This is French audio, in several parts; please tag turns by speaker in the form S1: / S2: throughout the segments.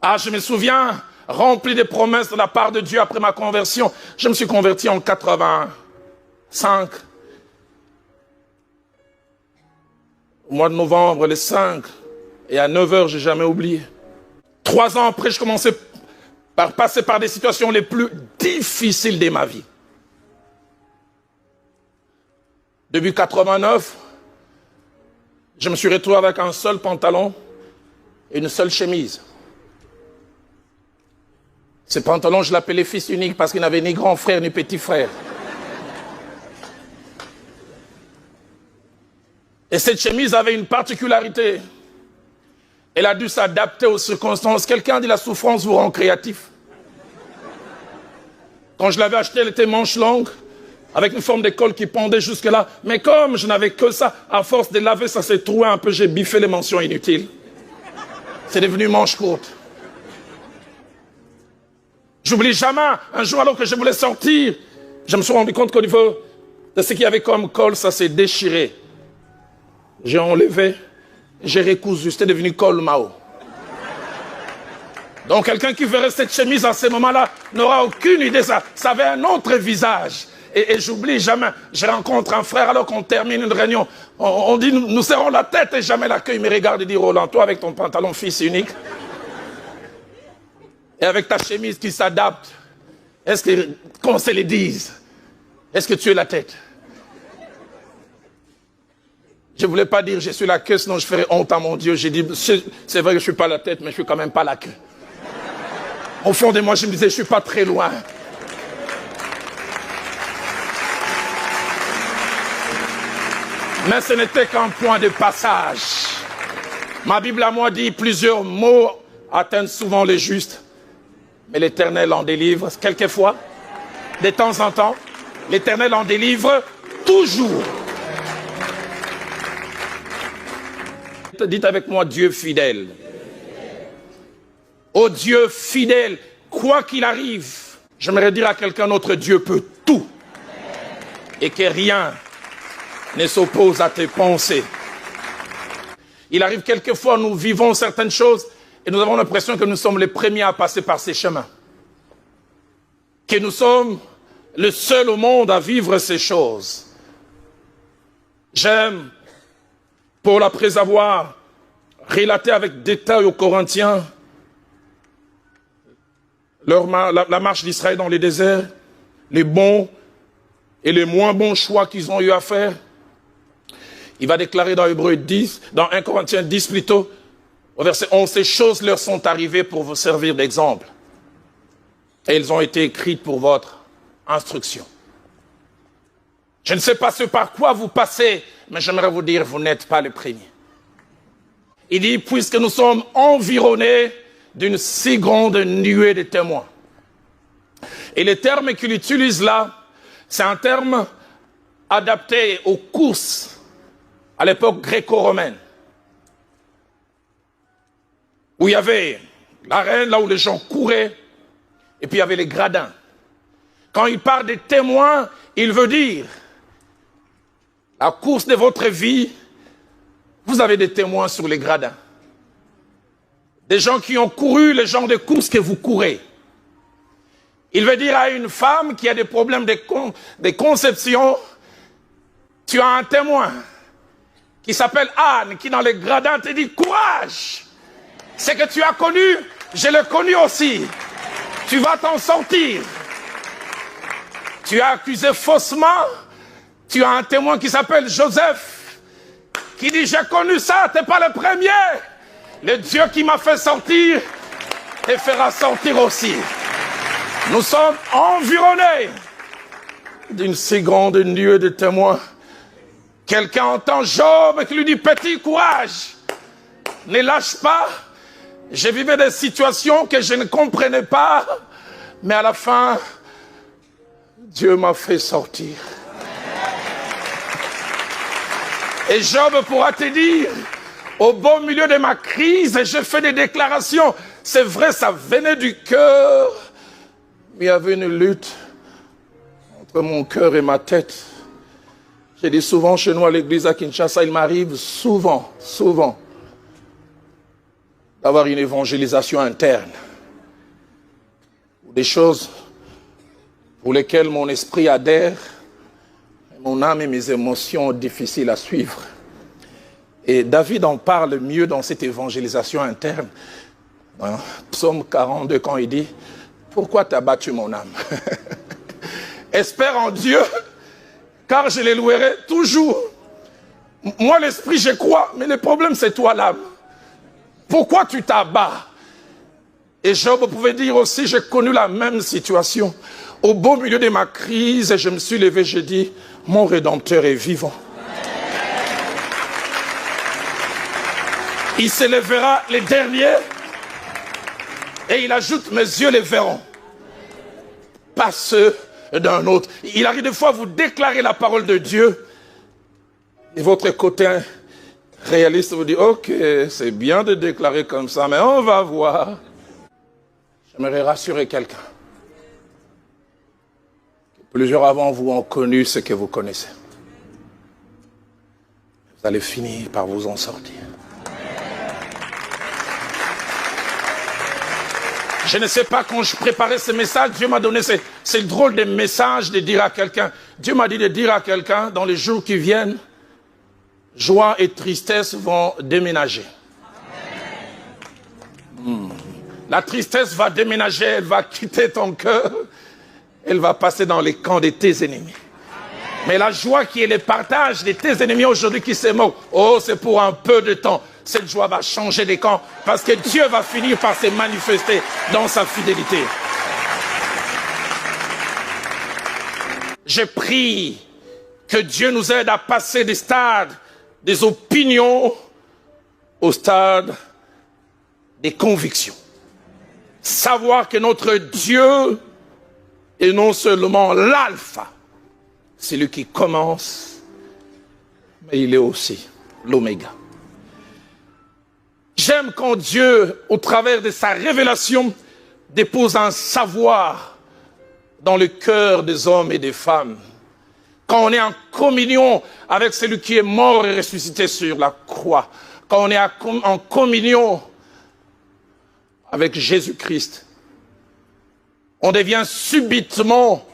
S1: Ah, je me souviens, rempli de promesses de la part de Dieu après ma conversion. Je me suis converti en 85. Au mois de novembre, le 5. Et à 9 h, je n'ai jamais oublié. 3 ans après, je commençais par passer par des situations les plus difficiles de ma vie. Depuis 89, je me suis retrouvé avec un seul pantalon et une seule chemise. Ce pantalon, je l'appelais fils unique parce qu'il n'avait ni grand frère ni petit frère. Et cette chemise avait une particularité. Elle a dû s'adapter aux circonstances. Quelqu'un dit la souffrance vous rend créatif. Quand je l'avais acheté, elle était manche longue, avec une forme de col qui pendait jusque là. Mais comme je n'avais que ça, à force de laver, ça s'est troué un peu, j'ai biffé les mentions inutiles. C'est devenu manche courte. J'oublie jamais, un jour alors que je voulais sortir, je me suis rendu compte qu'au niveau de ce qu'il y avait comme col, ça s'est déchiré. J'ai enlevé, j'ai recousu, c'était devenu col Mao. Donc quelqu'un qui verrait cette chemise à ce moment-là n'aura aucune idée, ça avait un autre visage. Et j'oublie jamais, je rencontre un frère alors qu'on termine une réunion, on dit nous serrons la tête et jamais la queue, il me regarde et dit Roland, toi avec ton pantalon fils unique, et avec ta chemise qui s'adapte, est-ce que, qu'on se le dise, est-ce que tu es la tête? Je ne voulais pas dire je suis la queue, sinon je ferais honte à mon Dieu. J'ai dit, c'est vrai que je ne suis pas la tête, mais je ne suis quand même pas la queue. Au fond de moi, je me disais, je ne suis pas très loin. Mais ce n'était qu'un point de passage. Ma Bible à moi dit, plusieurs maux atteignent souvent les justes, mais l'Éternel en délivre quelquefois, de temps en temps. L'Éternel en délivre toujours. Dites avec moi, Dieu fidèle. Oh Dieu fidèle, quoi qu'il arrive, j'aimerais dire à quelqu'un, notre Dieu peut tout. Et que rien ne s'oppose à tes pensées. Il arrive quelquefois, nous vivons certaines choses et nous avons l'impression que nous sommes les premiers à passer par ces chemins. Que nous sommes le seul au monde à vivre ces choses. J'aime, Paul, après avoir relaté avec détail aux Corinthiens la marche d'Israël dans les déserts, les bons et les moins bons choix qu'ils ont eu à faire, il va déclarer dans Hébreux 10, dans 1 Corinthiens 10 plutôt, au verset 11, ces choses leur sont arrivées pour vous servir d'exemple. Et elles ont été écrites pour votre instruction. Je ne sais pas ce par quoi vous passez, mais j'aimerais vous dire, vous n'êtes pas le premier. Il dit, puisque nous sommes environnés d'une si grande nuée de témoins. Et le terme qu'il utilise là, c'est un terme adapté aux courses à l'époque gréco-romaine. Où il y avait l'arène, là où les gens couraient, et puis il y avait les gradins. Quand il parle des témoins, il veut dire la course de votre vie, vous avez des témoins sur les gradins. Des gens qui ont couru le genre de course que vous courez. Il veut dire à une femme qui a des problèmes de conception, tu as un témoin qui s'appelle Anne, qui dans les gradins te dit courage. Ce que tu as connu, je l'ai connu aussi. Tu vas t'en sortir. Tu as accusé faussement. Tu as un témoin qui s'appelle Joseph, qui dit j'ai connu ça, t'es pas le premier. Le Dieu qui m'a fait sortir te fera sortir aussi. Nous sommes environnés d'une si grande nuée de témoins. Quelqu'un entend Job qui lui dit petit courage, ne lâche pas. Je vivais des situations que je ne comprenais pas, mais à la fin, Dieu m'a fait sortir. Et Job pourra te dire, au beau milieu de ma crise, j'ai fait des déclarations. C'est vrai, ça venait du cœur, mais il y avait une lutte entre mon cœur et ma tête. J'ai dit souvent chez nous à l'église à Kinshasa, il m'arrive souvent, d'avoir une évangélisation interne. Des choses pour lesquelles mon esprit adhère, mon âme et mes émotions difficiles à suivre. Et David en parle mieux dans cette évangélisation interne. Dans Psaume 42, quand il dit « Pourquoi t'as battu mon âme ?» Espère en Dieu, car je les louerai toujours. Moi, l'esprit, je crois, mais le problème, c'est toi, l'âme. Pourquoi tu t'abats? Et Job pouvait dire aussi, j'ai connu la même situation. Au beau milieu de ma crise, je me suis levé, j'ai dit, mon Rédempteur est vivant. Il se lèvera les derniers, et il ajoute, mes yeux les verront. Pas ceux d'un autre. Il arrive des fois à vous déclarer la parole de Dieu, et votre côté réaliste vous dit, ok, c'est bien de déclarer comme ça, mais on va voir. J'aimerais rassurer quelqu'un. Plusieurs avant vous ont connu ce que vous connaissez. Vous allez finir par vous en sortir. Je ne sais pas, quand je préparais ce message, Dieu m'a donné ce drôle de message de dire à quelqu'un. Dieu m'a dit de dire à quelqu'un, dans les jours qui viennent, joie et tristesse vont déménager. La tristesse va déménager, elle va quitter ton cœur, elle va passer dans les camps de tes ennemis. Mais la joie qui est le partage de tes ennemis aujourd'hui qui se moquent, oh, c'est pour un peu de temps. Cette joie va changer de camp parce que Dieu va finir par se manifester dans sa fidélité. Je prie que Dieu nous aide à passer des stades, des opinions, au stade des convictions. Savoir que notre Dieu est non seulement l'alpha, c'est lui qui commence, mais il est aussi l'oméga. J'aime quand Dieu, au travers de sa révélation, dépose un savoir dans le cœur des hommes et des femmes. Quand on est en communion avec celui qui est mort et ressuscité sur la croix. Quand on est en communion avec Jésus-Christ. On devient subitement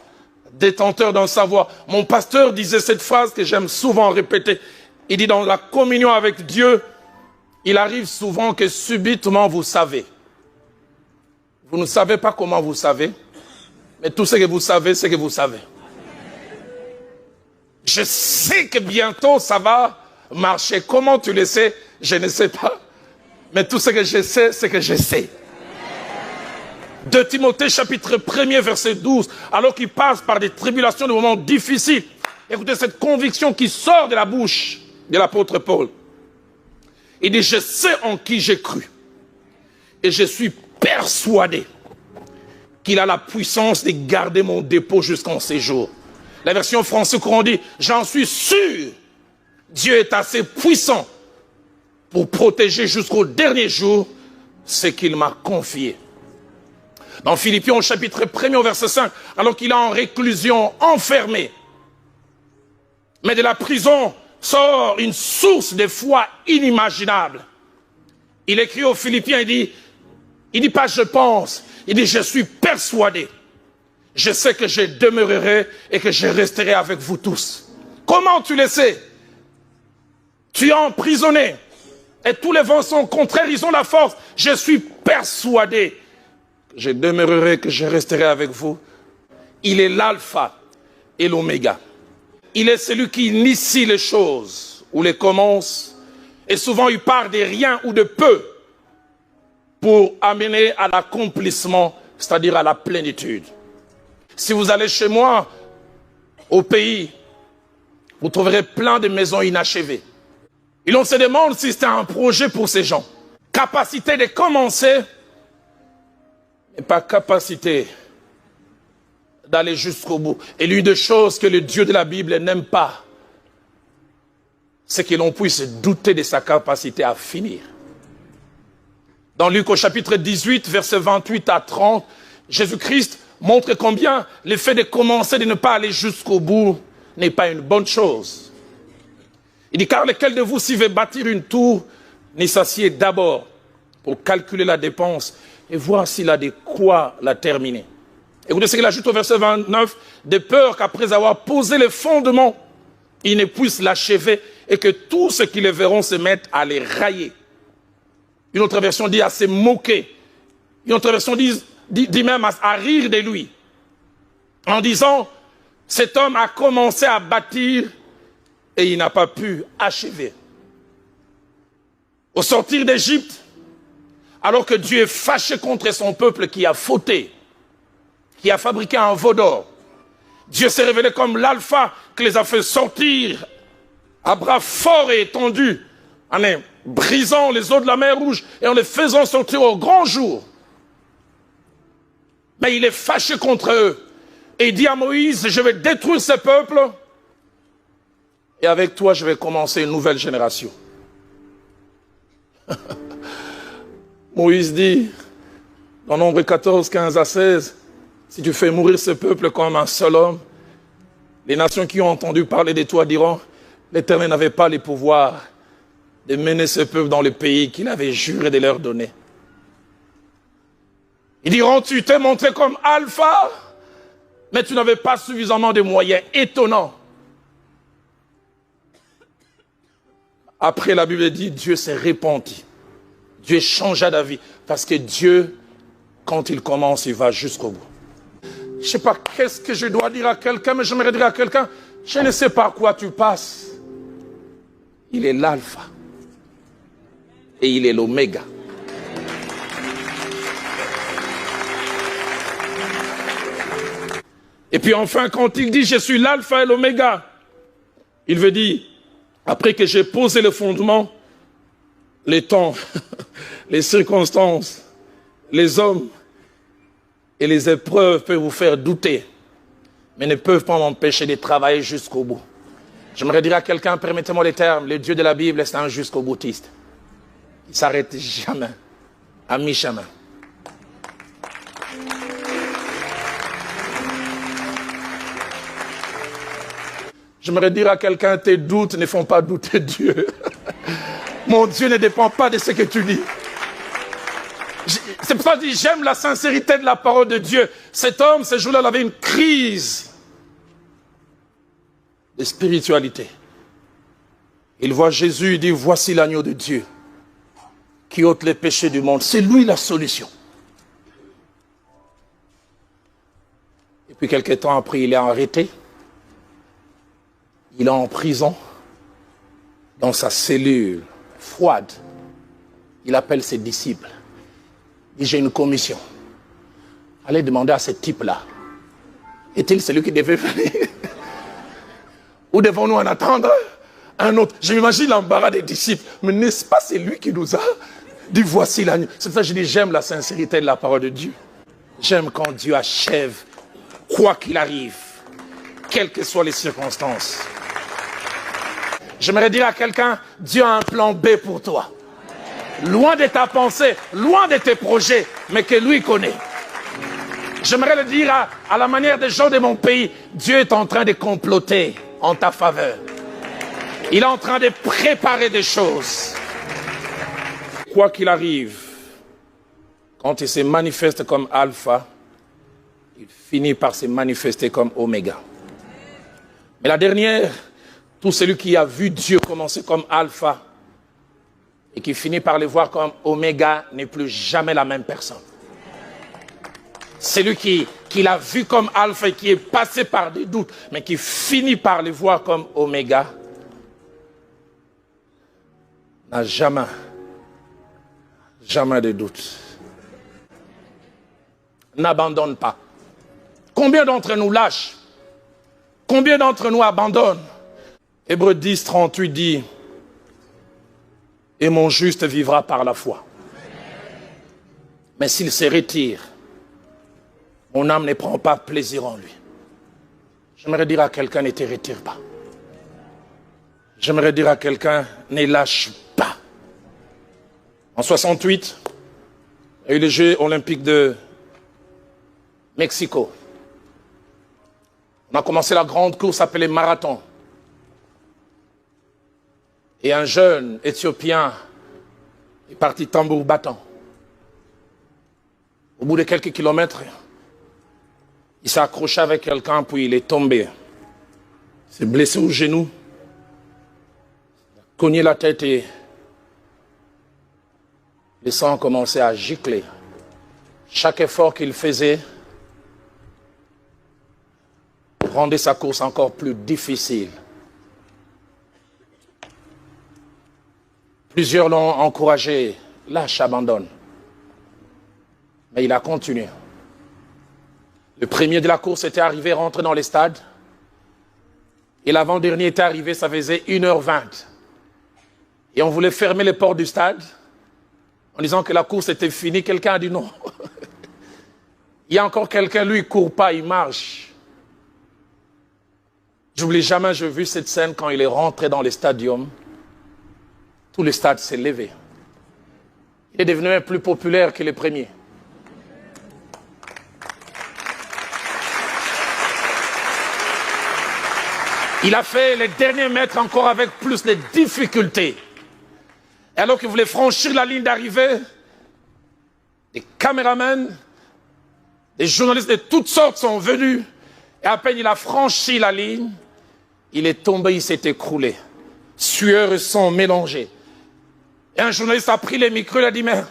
S1: détenteur d'un savoir. Mon pasteur disait cette phrase que j'aime souvent répéter. Il dit, dans la communion avec Dieu, il arrive souvent que subitement vous savez. Vous ne savez pas comment vous savez, mais tout ce que vous savez, c'est que vous savez. Je sais que bientôt ça va marcher. Comment tu le sais? Je ne sais pas. Mais tout ce que je sais, c'est que je sais. 2 Timothée chapitre 1er verset 12, alors qu'il passe par des tribulations, des moments difficiles. Écoutez cette conviction qui sort de la bouche de l'apôtre Paul. Il dit, je sais en qui j'ai cru. Et je suis persuadé qu'il a la puissance de garder mon dépôt jusqu'en ces jours. La version française courant dit, j'en suis sûr, Dieu est assez puissant pour protéger jusqu'au dernier jour ce qu'il m'a confié. Dans Philippiens au chapitre 1er au verset 5, alors qu'il est en réclusion, enfermé, mais de la prison sort une source de foi inimaginable. Il écrit aux Philippiens, il dit pas je pense, il dit je suis persuadé. Je sais que je demeurerai et que je resterai avec vous tous. Comment tu le sais? Tu es emprisonné et tous les vents sont contraires, ils ont la force. Je suis persuadé que je demeurerai, que je resterai avec vous. Il est l'alpha et l'oméga. Il est celui qui initie les choses ou les commence. Et souvent il part de rien ou de peu pour amener à l'accomplissement, c'est-à-dire à la plénitude. Si vous allez chez moi, au pays, vous trouverez plein de maisons inachevées. Et l'on se demande si c'est un projet pour ces gens. Capacité de commencer, mais pas capacité d'aller jusqu'au bout. Et l'une des choses que le Dieu de la Bible n'aime pas, c'est que l'on puisse douter de sa capacité à finir. Dans Luc au chapitre 18, versets 28 à 30, Jésus-Christ montre combien le fait de commencer, de ne pas aller jusqu'au bout, n'est pas une bonne chose. Il dit, car lequel de vous, s'il veut bâtir une tour, ne s'assied d'abord pour calculer la dépense et voir s'il a de quoi la terminer. Écoutez ce qu'il ajoute au verset 29, de peur qu'après avoir posé les fondements, ils ne puissent l'achever et que tous ceux qui les verront se mettent à les railler. Une autre version dit à se moquer. Une autre version dit même à rire de lui. En disant, cet homme a commencé à bâtir et il n'a pas pu achever. Au sortir d'Égypte, alors que Dieu est fâché contre son peuple qui a fauté, qui a fabriqué un veau d'or, Dieu s'est révélé comme l'alpha qui les a fait sortir à bras forts et étendus, en brisant les eaux de la mer Rouge et en les faisant sortir au grand jour. Mais il est fâché contre eux. Et il dit à Moïse, je vais détruire ce peuple et avec toi je vais commencer une nouvelle génération. Moïse dit, dans Nombre 14, 15 à 16, si tu fais mourir ce peuple comme un seul homme, les nations qui ont entendu parler de toi diront, l'Éternel n'avait pas le pouvoir de mener ce peuple dans le pays qu'il avait juré de leur donner. Ils diront, tu t'es montré comme alpha, mais tu n'avais pas suffisamment de moyens. Étonnant. Après, la Bible dit, Dieu s'est repenti. Dieu changea d'avis. Parce que Dieu, quand il commence, il va jusqu'au bout. Je ne sais pas qu'est-ce que je dois dire à quelqu'un, mais j'aimerais dire à quelqu'un, je ne sais pas quoi tu passes. Il est l'alpha. Et il est l'oméga. Et puis enfin, quand il dit « Je suis l'alpha et l'oméga », il veut dire, après que j'ai posé le fondement, les temps, les circonstances, les hommes et les épreuves peuvent vous faire douter, mais ne peuvent pas m'empêcher de travailler jusqu'au bout. J'aimerais dire à quelqu'un, permettez-moi les termes, le Dieu de la Bible est un jusqu'au boutiste. Il ne s'arrête jamais, à mi-chemin. J'aimerais dire à quelqu'un, tes doutes ne font pas douter Dieu. Mon Dieu ne dépend pas de ce que tu dis. C'est pour ça que je dis, j'aime la sincérité de la parole de Dieu. Cet homme, ce jour-là, il avait une crise de spiritualité. Il voit Jésus, il dit, voici l'agneau de Dieu qui ôte les péchés du monde. C'est lui la solution. Et puis quelques temps après, il est arrêté. Il est en prison, dans sa cellule froide. Il appelle ses disciples. Il dit, j'ai une commission. Allez demander à ce type-là. Est-il celui qui devait venir? Ou devons-nous en attendre un autre? Je m'imagine l'embarras des disciples. Mais n'est-ce pas celui qui nous a dit, voici l'agneau? C'est pour ça que je dis, j'aime la sincérité de la parole de Dieu. J'aime quand Dieu achève, quoi qu'il arrive, quelles que soient les circonstances. J'aimerais dire à quelqu'un, Dieu a un plan B pour toi. Loin de ta pensée, loin de tes projets, mais que lui connaît. J'aimerais le dire à la manière des gens de mon pays, Dieu est en train de comploter en ta faveur. Il est en train de préparer des choses. Quoi qu'il arrive, quand il se manifeste comme alpha, il finit par se manifester comme oméga. Mais la dernière, tout celui qui a vu Dieu commencer comme alpha et qui finit par le voir comme oméga n'est plus jamais la même personne. Celui qui l'a vu comme alpha et qui est passé par des doutes, mais qui finit par le voir comme oméga, n'a jamais de doute. N'abandonne pas. Combien d'entre nous lâchent? Combien d'entre nous abandonnent? Hébreux 10, 38 dit, « Et mon juste vivra par la foi. Mais s'il se retire, mon âme ne prend pas plaisir en lui. » J'aimerais dire à quelqu'un, ne te retire pas. J'aimerais dire à quelqu'un, ne lâche pas. En 68, il y a eu les Jeux olympiques de Mexico. On a commencé la grande course appelée marathon. Et un jeune Éthiopien est parti tambour battant. Au bout de quelques kilomètres, il s'est accroché avec quelqu'un, puis il est tombé. Il s'est blessé au genou, il a cogné la tête et le sang a commencé à gicler. Chaque effort qu'il faisait rendait sa course encore plus difficile. Plusieurs l'ont encouragé, lâche, abandonne. Mais il a continué. Le premier de la course était arrivé, rentré dans les stades. Et l'avant-dernier était arrivé, ça faisait 1h20. Et on voulait fermer les portes du stade en disant que la course était finie. Quelqu'un a dit non. Il y a encore quelqu'un, lui, il ne court pas, il marche. J'oublie jamais, j'ai vu cette scène quand il est rentré dans le stadium. Tout le stade s'est levé. Il est devenu même plus populaire que les premiers. Il a fait les derniers mètres encore avec plus de difficultés. Et alors qu'il voulait franchir la ligne d'arrivée, des caméramans, des journalistes de toutes sortes sont venus. Et à peine il a franchi la ligne, il est tombé, il s'est écroulé. Sueur et sang mélangés. Et un journaliste a pris les micros, il a dit, mais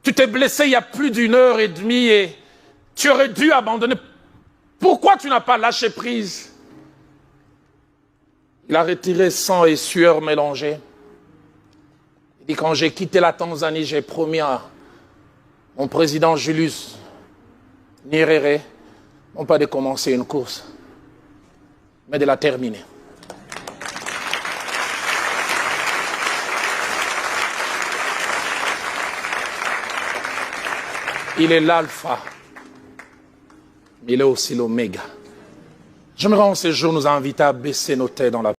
S1: tu t'es blessé il y a plus d'1h30 et tu aurais dû abandonner. Pourquoi tu n'as pas lâché prise? Il a retiré sang et sueur mélangés. Il dit, quand j'ai quitté la Tanzanie, j'ai promis à mon président Julius Nyerere, non pas de commencer une course, mais de la terminer. Il est l'alpha, mais il est aussi l'oméga. J'aimerais en ce jour nous inviter à baisser nos têtes dans la